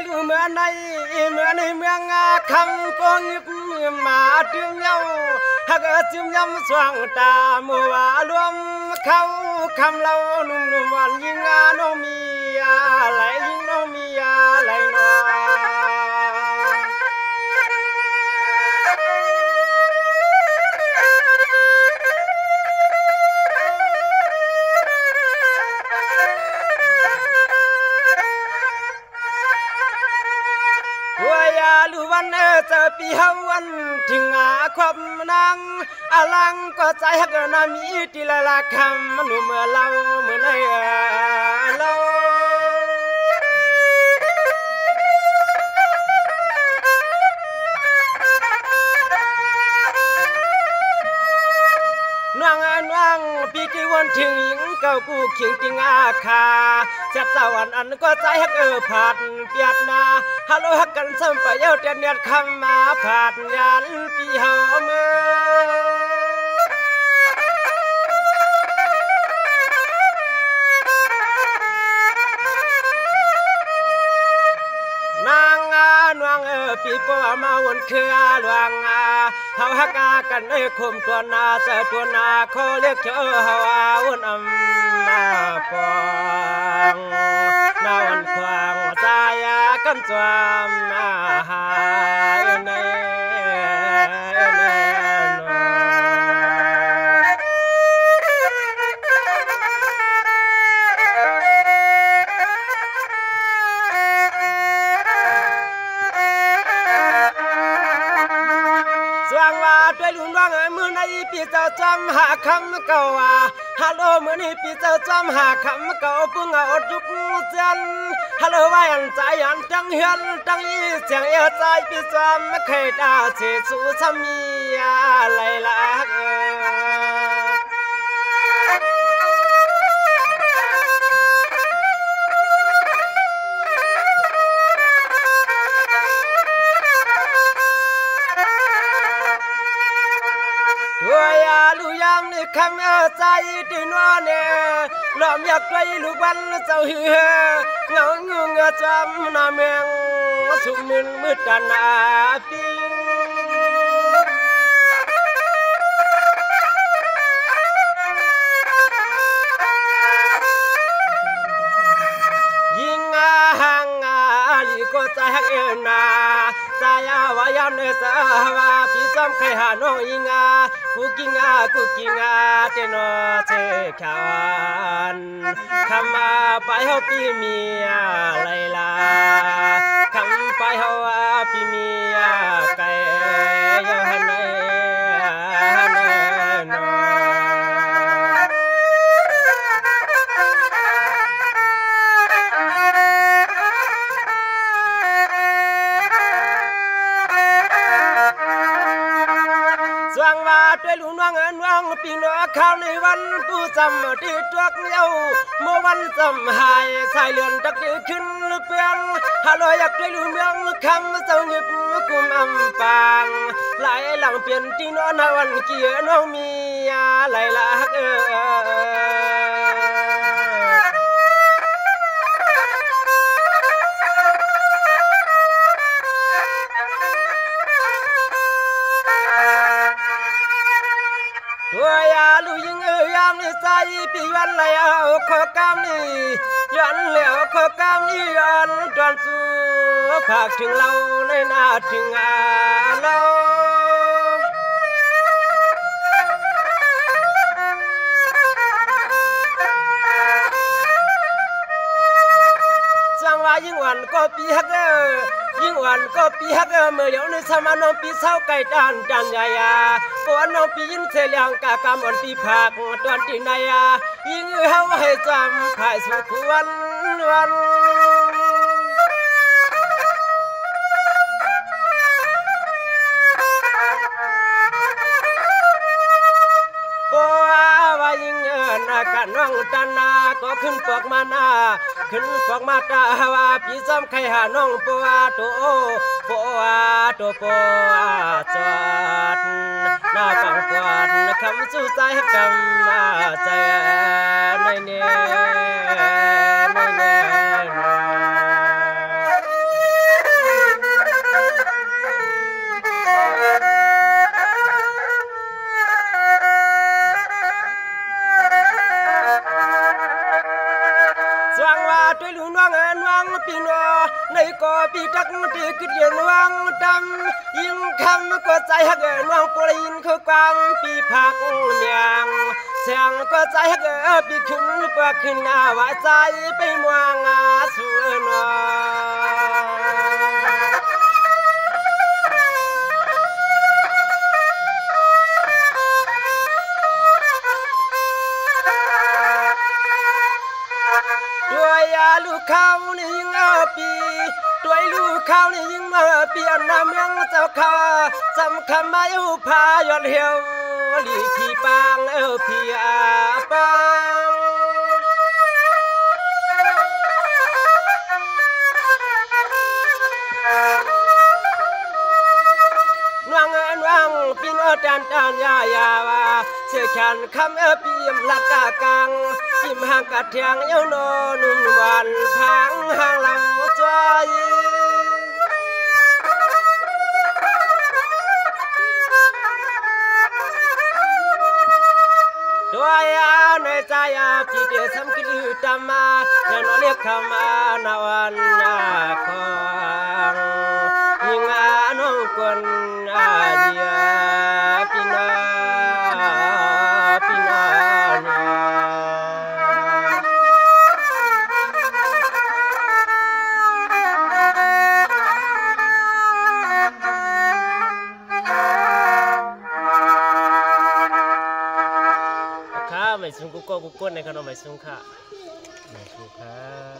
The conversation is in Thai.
ลูเมืองในเมืองคำปองมาดื่มเหล้าหากจุ่มยำสว่างตามัวรวมเขาคำเราหนุ่มวันยิงน้องมีอะไรยิงน้องมีอะไรน้อลูวันจะปีเฮาวันถึงความนางอลังก็ใจฮักนามีที่ละคำมันเมื่อเราเมื่อไหนเราน้องปีกี่วันถึงหญิงเก่ากูเขียงจริงอาคาเจ็บสาวันอันก็ใจฮักผ่านเปียดนาฮัลโหลฮักกันซ้ำไปเย้าเตียนเนียดคำมาผ่านยันปีเฮาเมื่อนางปีปอมาวนเครือหลวงเฮาฮักกันได้คุมตัวนาเจอตัวนาขอเรียกเจ้าเฮาวนนาปองนาวันควางใจกันจวมหายในด้วยลุงร้องมือในปีเจ้าจำหาคำเก่าฮัลโหลมือในปีเจ้าจำหาคำเก่าปุ่งเอาจุกจันฮัลโหลว่าอันใจอันจังเฮียนจังอีเสียงเอใจปีจำไม่เคยด่าเสียสู้ซ้ำมีอะไรล่ะลูยามนี่คำใจที่นอนล้อมอยากไปลูกวันเจ้าเหือเงาเงือจำนาเมืองสุมินมืดตันปิงยิงห่างลีก็ใจหักเอ็นนาใจวายามเนสาวาพี่จำใครหาน้องยิงกูกิงเตนอเทขวันคำมาไปเฮาปีเมียไรล่ะคำไปเฮาปีเมียไก่ยังหันในนอด้วยลุงน้องปีนอข้าวในวันผู้จำที่จวกเย้าเมื่อวันจำหายสายเลือนตักดีขึ้นเปลี่ยนฮัลโหลอยากด้วยลุงเมืองคำเจ้าหยิบกุมอำปางหลายหลังเปลี่ยนที่นอนวันเกียน้องมีอะไรล่ะลูยิงยามนี่ใจปีวันแล้วขอกำนี่ยันแล้วขอกำนี่ยันตอนสู้ภาคถึงเราในหน้าถึงเราจังว่ายิ่งวันก็ปีฮักยิ่งวันก็ปีฮักเมื่อเดี๋ยวในสมาน้องปีเศร้าไก่ด้านจันยายาปวนน้องปียิงเสียเลี้ยงกากำอ่อนปีผักตอนที่นายยิ่งเฮาให้จำภายสุขวันว่ายิ่งกันน้องตันนาก็ขึ้นปอกมานาขึ้นปอกมาตาว่าพี่ซ้ำใครหาน้องปัวโตจอดหน้าฟังปวดคำสู้ใจคำใจในเน ว่าด้วยลุงน้องน้องปีนอในก็ปีจักตีกิดเย็นวังดำยิ่งคำก็ใจหักน้องปลินคือกวางปีผักเมียงเสียงก็ใจหักปีขึ้นเปลือกขึ้นหน้าว่าใจไปมองสูนอลูกเขานี่ยิงปีด้วยลูกเขานี่ยิงเปลี่ยนน้ำยังเจ้าข้าจำคำไม่อุพายอดเหี่ยวหลีพี่ปางพี่ปางนวงปีนจันจันยาวาเชื่อฉันคำปีมลัดกากางจิ้มห่างกัดเทียงเย้านอนุ่มวันพังห่างลำใจด้วยในใจพี่เดียสำกิลตามาเธอเรียกคำนาวันของยิงน้องคนเดียพี่นาพี่นาไม่ซุงกุ๊กกุ๊กในขนมไม่ซุงค่ะไม่ซุงค่ะ